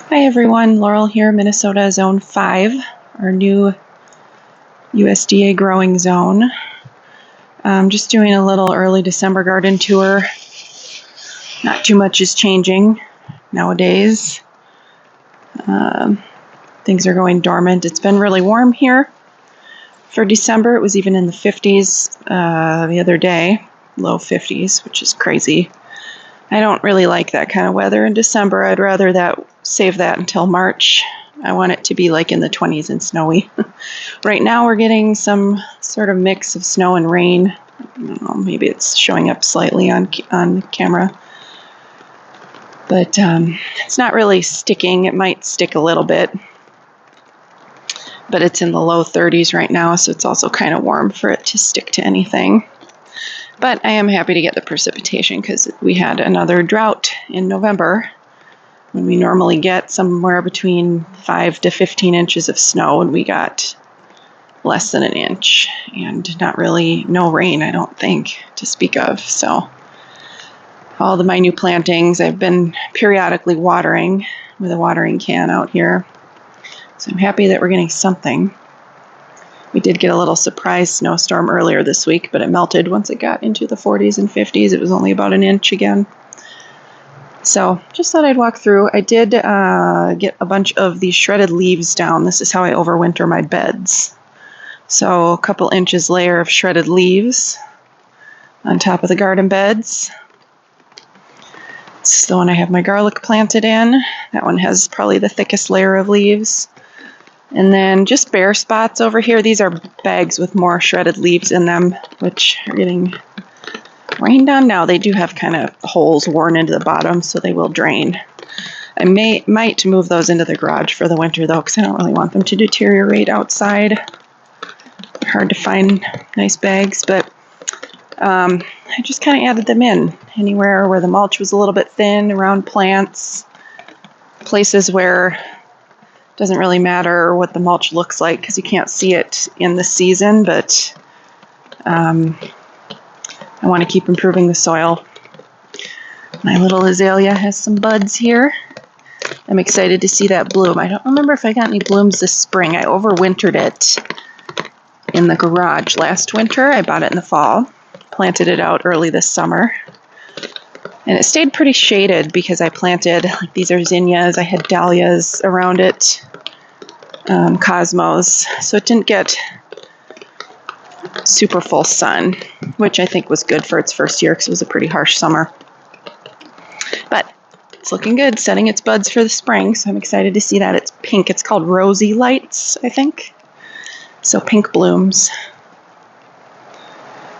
Hi everyone, Laurel here, Minnesota Zone 5, our new USDA growing zone. I'm just doing a little early December garden tour. Not too much is changing nowadays. Things are going dormant. It's been really warm here for December. It was even in the 50s the other day, low 50s, which is crazy. I don't really like that kind of weather in December. I'd rather save that until March. I want it to be like in the 20s and snowy. Right now we're getting some sort of mix of snow and rain. I don't know, maybe it's showing up slightly on camera. But it's not really sticking. It might stick a little bit. But it's in the low 30s right now, so it's also kind of warm for it to stick to anything. But I am happy to get the precipitation because we had another drought in November when we normally get somewhere between 5 to 15 inches of snow, and we got less than an inch and no rain, I don't think, to speak of. So all of my new plantings I've been periodically watering with a watering can out here. So I'm happy that we're getting something. We did get a little surprise snowstorm earlier this week, but it melted once it got into the 40s and 50s. It was only about an inch again. So just thought I'd walk through. I did get a bunch of these shredded leaves down. This is how I overwinter my beds. So a couple inches layer of shredded leaves on top of the garden beds. This is the one I have my garlic planted in. That one has probably the thickest layer of leaves. And then just bare spots over here. These are bags with more shredded leaves in them, which are getting rained on now. They do have kind of holes worn into the bottom, so they will drain. I might move those into the garage for the winter, though, because I don't really want them to deteriorate outside. Hard to find nice bags, but I just kind of added them in anywhere where the mulch was a little bit thin, around plants, places where doesn't really matter what the mulch looks like because you can't see it in the season, but I want to keep improving the soil. My little azalea has some buds here. I'm excited to see that bloom. I don't remember if I got any blooms this spring. I overwintered it in the garage last winter. I bought it in the fall, planted it out early this summer. And it stayed pretty shaded because I planted, like, these are zinnias. I had dahlias around it, cosmos. So it didn't get super full sun, which I think was good for its first year because it was a pretty harsh summer. But it's looking good, setting its buds for the spring. So I'm excited to see that. It's pink. It's called Rosy Lights, I think. So pink blooms.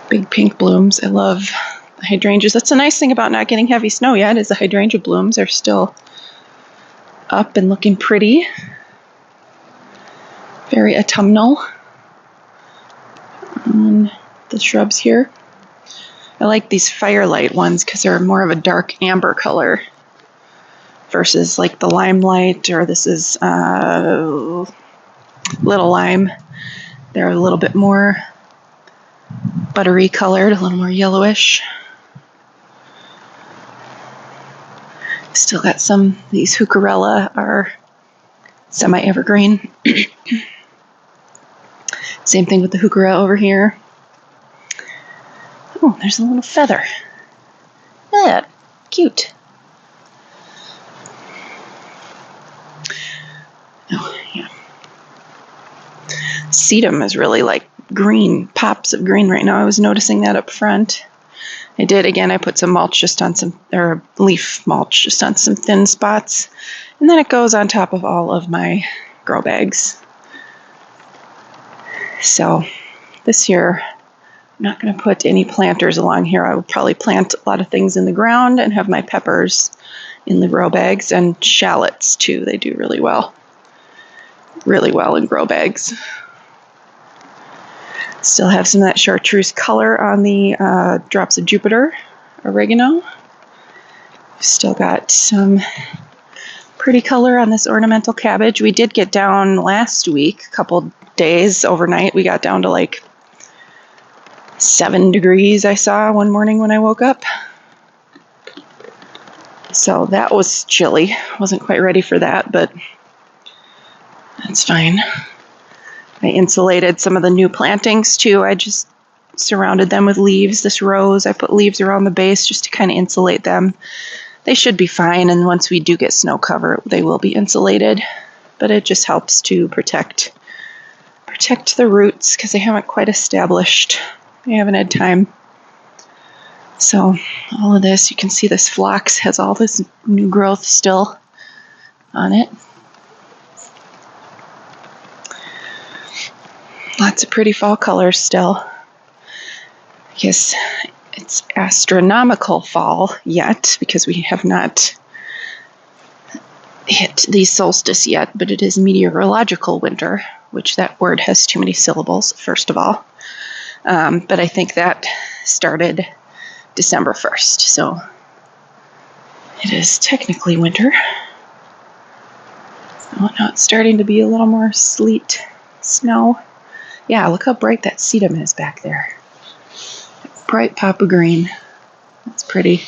Big pink blooms. I love hydrangeas. That's the nice thing about not getting heavy snow yet, is the hydrangea blooms are still up and looking pretty. Very autumnal on the shrubs here. I like these firelight ones because they're more of a dark amber color versus like the limelight, or this is little lime. They're a little bit more buttery colored, a little more yellowish. Still got some. These heucherella are semi-evergreen. Same thing with the heuchera over here. Oh, there's a little feather. Yeah, cute. Oh, yeah. Sedum is really like green, pops of green right now. I was noticing that up front. I put some mulch leaf mulch just on some thin spots. And then it goes on top of all of my grow bags. So this year, I'm not going to put any planters along here. I will probably plant a lot of things in the ground and have my peppers in the grow bags, and shallots too. They do really well in grow bags. Still have some of that chartreuse color on the drops of Jupiter oregano. Still got some pretty color on this ornamental cabbage. We did get down last week, a couple days overnight. We got down to like 7 degrees, I saw one morning when I woke up. So that was chilly. Wasn't quite ready for that, but that's fine. I insulated some of the new plantings too. I just surrounded them with leaves. This rose, I put leaves around the base just to kind of insulate them. They should be fine, and once we do get snow cover, they will be insulated. But it just helps to protect the roots because they haven't quite established. They haven't had time. So all of this, you can see this phlox has all this new growth still on it. Lots of pretty fall colors still. I guess it's astronomical fall yet because we have not hit the solstice yet, but it is meteorological winter, which that word has too many syllables, first of all. But I think that started December 1st, so it is technically winter. Oh, now it's starting to be a little more sleet, snow. Yeah, look how bright that sedum is back there. Bright pop of green. That's pretty,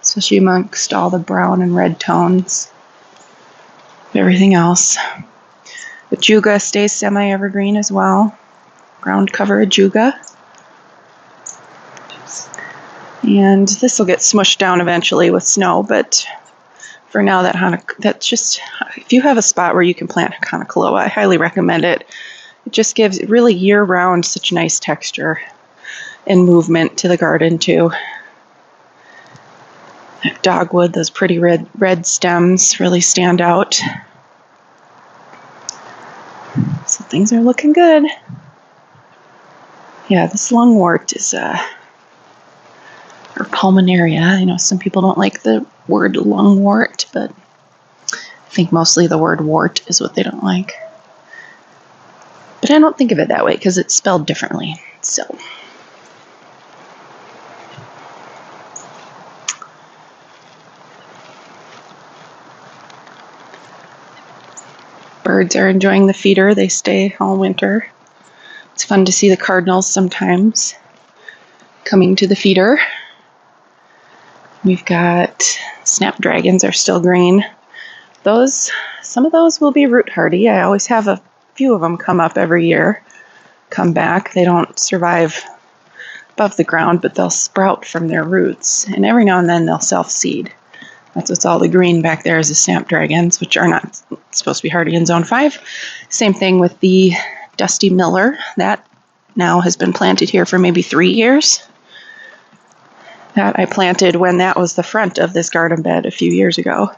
especially amongst all the brown and red tones of everything else. The juga stays semi-evergreen as well. Ground cover juga. And this will get smushed down eventually with snow, but for now, that's just, if you have a spot where you can plant Hanukkah, I highly recommend it. It just gives really year-round such nice texture and movement to the garden too. That dogwood, those pretty red stems really stand out. So things are looking good. Yeah, this lungwort is or pulmonaria. I know some people don't like the word lungwort, but I think mostly the word wart is what they don't like. But I don't think of it that way because it's spelled differently. So birds are enjoying the feeder. They stay all winter. It's fun to see the cardinals sometimes coming to the feeder. We've got snapdragons are still green. Some of those will be root hardy. I always have a few of them come up every year, come back. They don't survive above the ground, but they'll sprout from their roots. And every now and then they'll self-seed. That's what's all the green back there is the snapdragons, which are not supposed to be hardy in Zone 5. Same thing with the Dusty Miller. That now has been planted here for maybe 3 years. That I planted when that was the front of this garden bed a few years ago.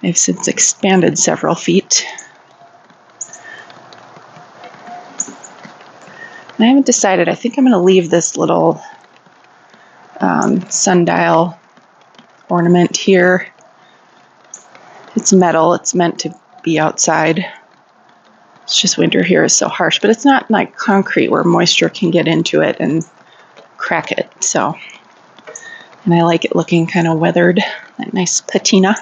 I've since expanded several feet. And I haven't decided. I think I'm going to leave this little sundial ornament here. It's metal. It's meant to be outside. It's just winter here is so harsh, but it's not like concrete where moisture can get into it and crack it. So, and I like it looking kind of weathered, that nice patina.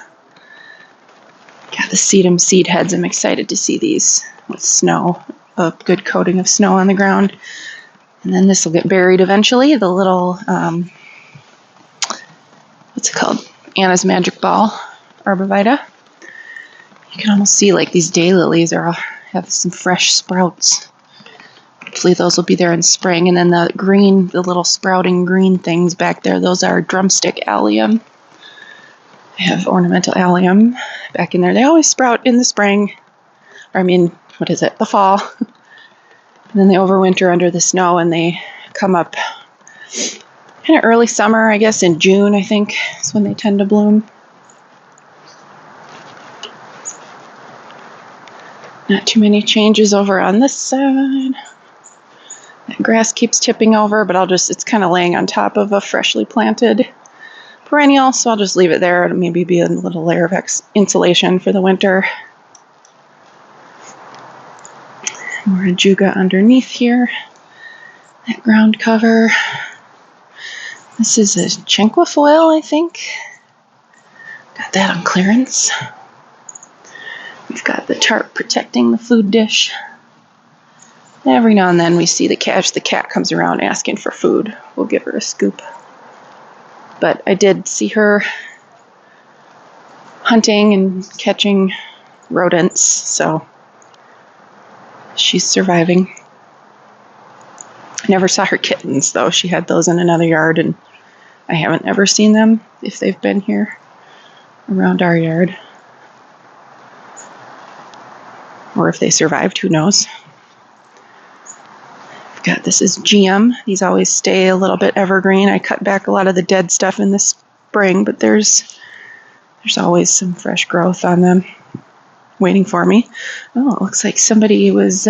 Got the sedum seed heads. I'm excited to see these with snow, a good coating of snow on the ground. And then this will get buried eventually. The little, what's it called? Anna's Magic Ball Arborvitae. You can almost see like these daylilies have some fresh sprouts. Hopefully those will be there in spring. And then the little sprouting green things back there, those are drumstick allium. I have ornamental allium back in there. They always sprout in the spring. The fall. And then they overwinter under the snow and they come up kind of early summer, I guess in June, I think, is when they tend to bloom. Not too many changes over on this side. That grass keeps tipping over, but it's kind of laying on top of a freshly planted perennial, so I'll just leave it there. It'll maybe be a little layer of insulation for the winter. More ajuga underneath here. That ground cover. This is a chinquafoil, I think. Got that on clearance. We've got the tarp protecting the food dish. Every now and then we see the cat comes around asking for food. We'll give her a scoop. But I did see her hunting and catching rodents, so she's surviving. I never saw her kittens, though. She had those in another yard, and I haven't ever seen them if they've been here around our yard. Or if they survived, who knows. This is GM. These always stay a little bit evergreen. I cut back a lot of the dead stuff in the spring, but there's always some fresh growth on them waiting for me. Oh, it looks like somebody was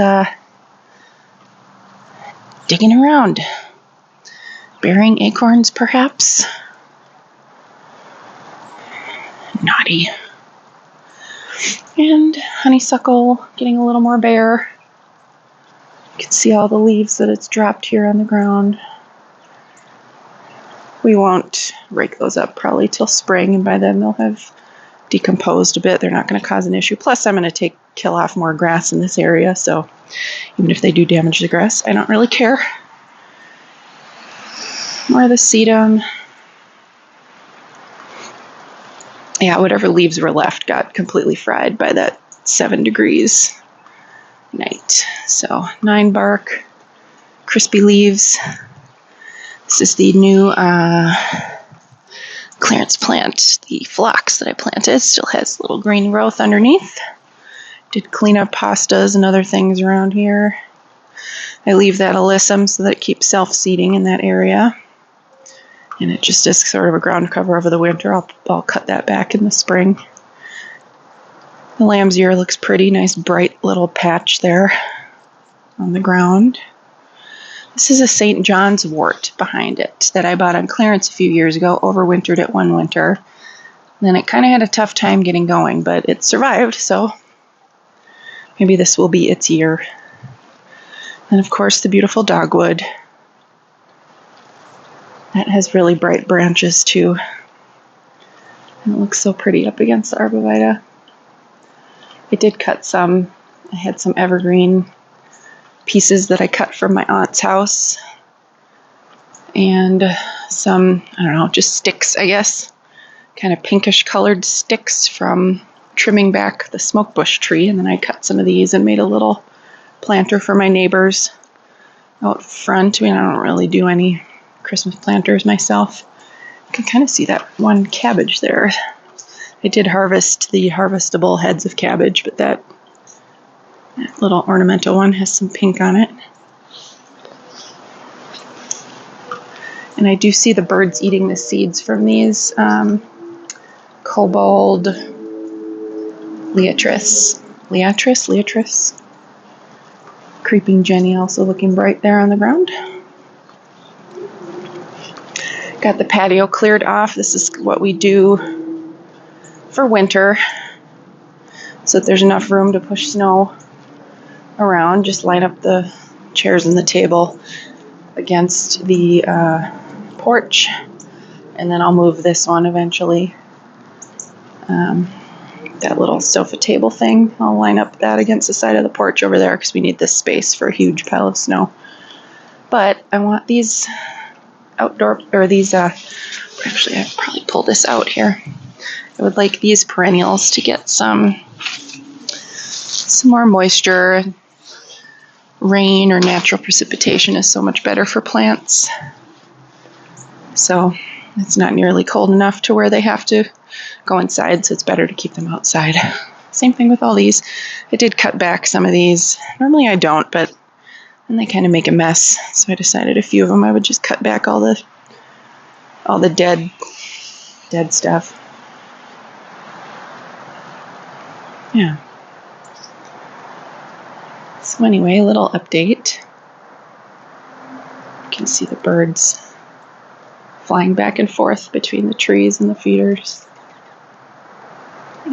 digging around. Burying acorns, perhaps? Naughty. And honeysuckle getting a little more bare. You can see all the leaves that it's dropped here on the ground. We won't rake those up probably till spring, and by then they'll have decomposed a bit. They're not going to cause an issue. Plus, I'm going to kill off more grass in this area, so even if they do damage the grass, I don't really care. More of the sedum. Yeah, whatever leaves were left got completely fried by that 7 degrees night. So 9 bark, crispy leaves. This is the new clearance plant, the phlox that I planted. Still has little green growth underneath. Did clean up hostas and other things around here. I leave that alyssum so that it keeps self-seeding in that area. And it just is sort of a ground cover over the winter. I'll cut that back in the spring. The lamb's ear looks pretty. Nice bright little patch there on the ground. This is a St. John's wort behind it that I bought on clearance a few years ago, overwintered it one winter. Then it kind of had a tough time getting going, but it survived, so maybe this will be its year. And of course the beautiful dogwood. That has really bright branches too. And it looks so pretty up against the arborvitae. I did cut some. I had some evergreen pieces that I cut from my aunt's house. And some, I don't know, just sticks, I guess. Kind of pinkish colored sticks from trimming back the smoke bush tree. And then I cut some of these and made a little planter for my neighbors out front. I mean, I don't really do any Christmas planters myself. You can kind of see that one cabbage there. I did harvest the harvestable heads of cabbage, but that little ornamental one has some pink on it. And I do see the birds eating the seeds from these. Kobold Leatris. Creeping Jenny also looking bright there on the ground. Got the patio cleared off. This is what we do for winter, so that there's enough room to push snow around. Just line up the chairs and the table against the porch, and then I'll move this one eventually. That little sofa table thing, I'll line up that against the side of the porch over there because we need this space for a huge pile of snow. But I want these outdoor, or these, actually I'd probably pull this out here. I would like these perennials to get some more moisture. Rain or natural precipitation is so much better for plants. So it's not nearly cold enough to where they have to go inside, so it's better to keep them outside. Same thing with all these. I did cut back some of these. Normally I don't, but then they kind of make a mess. So I decided a few of them I would just cut back all the dead stuff. Yeah. So anyway, a little update. You can see the birds flying back and forth between the trees and the feeders.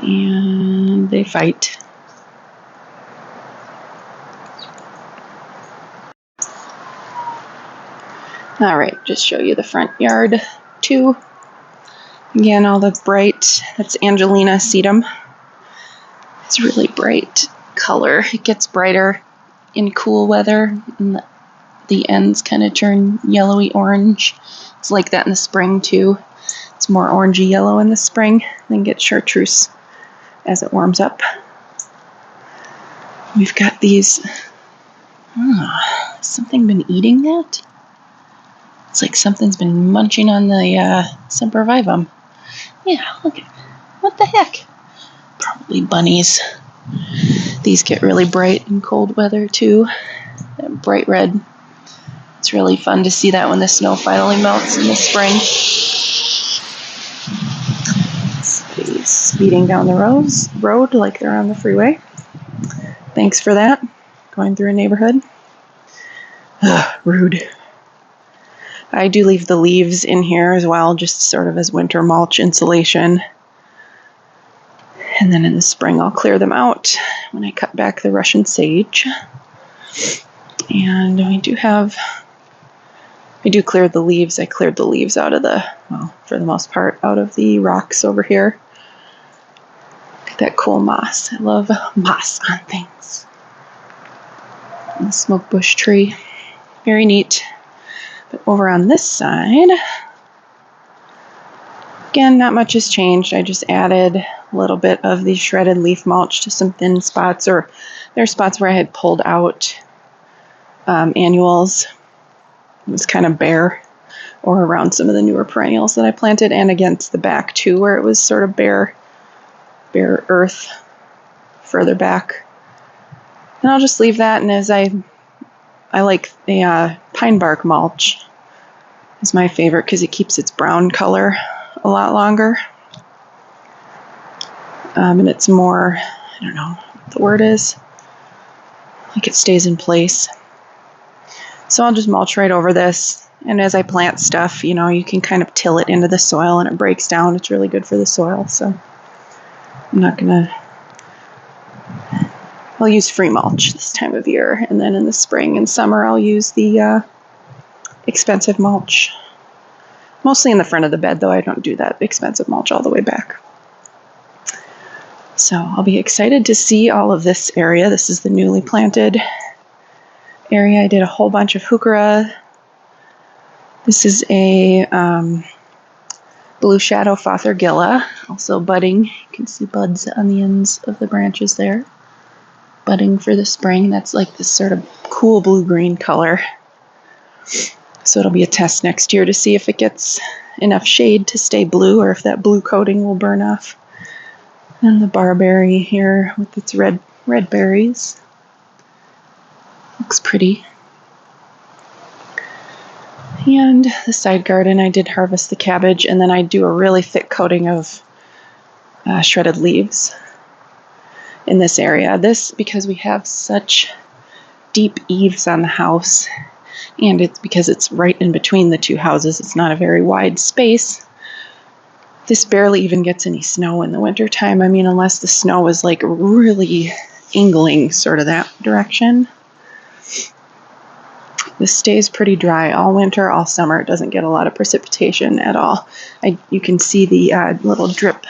And they fight. All right, just show you the front yard too. Again, all the bright, that's Angelina sedum. It's really bright color. It gets brighter in cool weather, and the ends kind of turn yellowy orange. It's like that in the spring too. It's more orangey yellow in the spring, then get chartreuse as it warms up. We've got these. Has something been eating that? It's like something's been munching on the sempervivum. Yeah, look at what the heck? Probably bunnies. These get really bright in cold weather too. They're bright red. It's really fun to see that when the snow finally melts in the spring. Somebody's speeding down the road like they're on the freeway. Thanks for that. Going through a neighborhood. Rude. I do leave the leaves in here as well, just sort of as winter mulch insulation. And then in the spring I'll clear them out when I cut back the Russian sage. And I do clear the leaves. I cleared the leaves out of for the most part, out of the rocks over here. Look at that cool moss. I love moss on things. And the smoke bush tree. Very neat. But over on this side, again, not much has changed. I just added a little bit of the shredded leaf mulch to some thin spots, or there are spots where I had pulled out annuals. It was kind of bare, or around some of the newer perennials that I planted, and against the back too, where it was sort of bare earth further back. And I'll just leave that, and as I like the pine bark mulch is my favorite because it keeps its brown color a lot longer. And it's more, I don't know what the word is, like it stays in place. So I'll just mulch right over this. And as I plant stuff, you can kind of till it into the soil and it breaks down. It's really good for the soil. So I'm not going to, I'll use free mulch this time of year. And then in the spring and summer, I'll use the expensive mulch. Mostly in the front of the bed, though. I don't do that expensive mulch all the way back. So I'll be excited to see all of this area. This is the newly planted area. I did a whole bunch of heuchera. This is a blue shadow fothergilla, also budding. You can see buds on the ends of the branches there. Budding for the spring. That's like this sort of cool blue-green color. So it'll be a test next year to see if it gets enough shade to stay blue or if that blue coating will burn off. And the barberry here with its red berries. Looks pretty. And the side garden, I did harvest the cabbage, and then I do a really thick coating of shredded leaves in this area. This, because we have such deep eaves on the house, and it's because it's right in between the two houses. It's not a very wide space. This barely even gets any snow in the wintertime. I mean, unless the snow is like really ingling sort of that direction. This stays pretty dry all winter, all summer. It doesn't get a lot of precipitation at all. You can see the little drip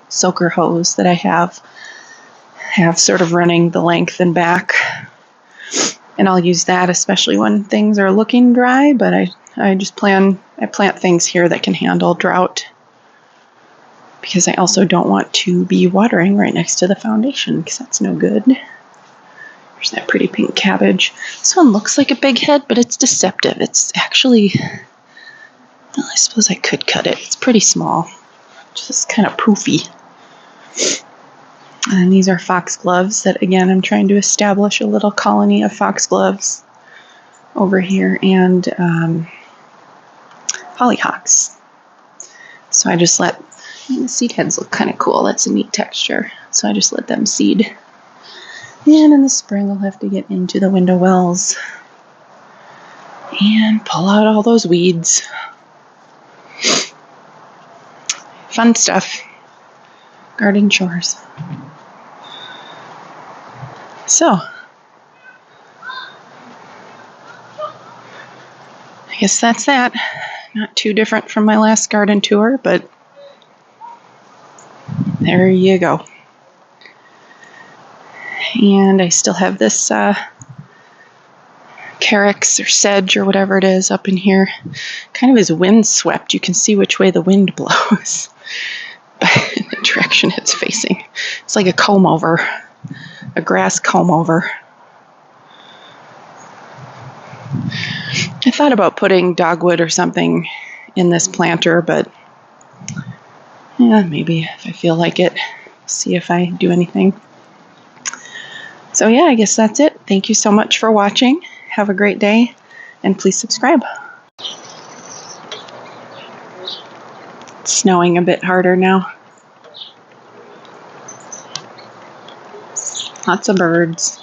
soaker hose that I have sort of running the length and back. And I'll use that especially when things are looking dry, but I plant things here that can handle drought, because I also don't want to be watering right next to the foundation, because that's no good. There's that pretty pink cabbage. This one looks like a big head, but it's deceptive. It's actually, well, I suppose I could cut it. It's pretty small, just kind of poofy. And these are foxgloves that, again, I'm trying to establish a little colony of foxgloves over here, and hollyhocks. So I just the seed heads look kind of cool. That's a neat texture. So I just let them seed. And in the spring, I'll have to get into the window wells and pull out all those weeds. Fun stuff. Garden chores. So, I guess that's that. Not too different from my last garden tour, but there you go. And I still have this carex or sedge or whatever it is up in here. Kind of is wind swept. You can see which way the wind blows. But the direction it's facing. It's like a comb over, a grass comb over. I thought about putting dogwood or something in this planter, but yeah, maybe if I feel like it, see if I do anything. So yeah, I guess that's it. Thank you so much for watching. Have a great day, and please subscribe. It's snowing a bit harder now. Lots of birds.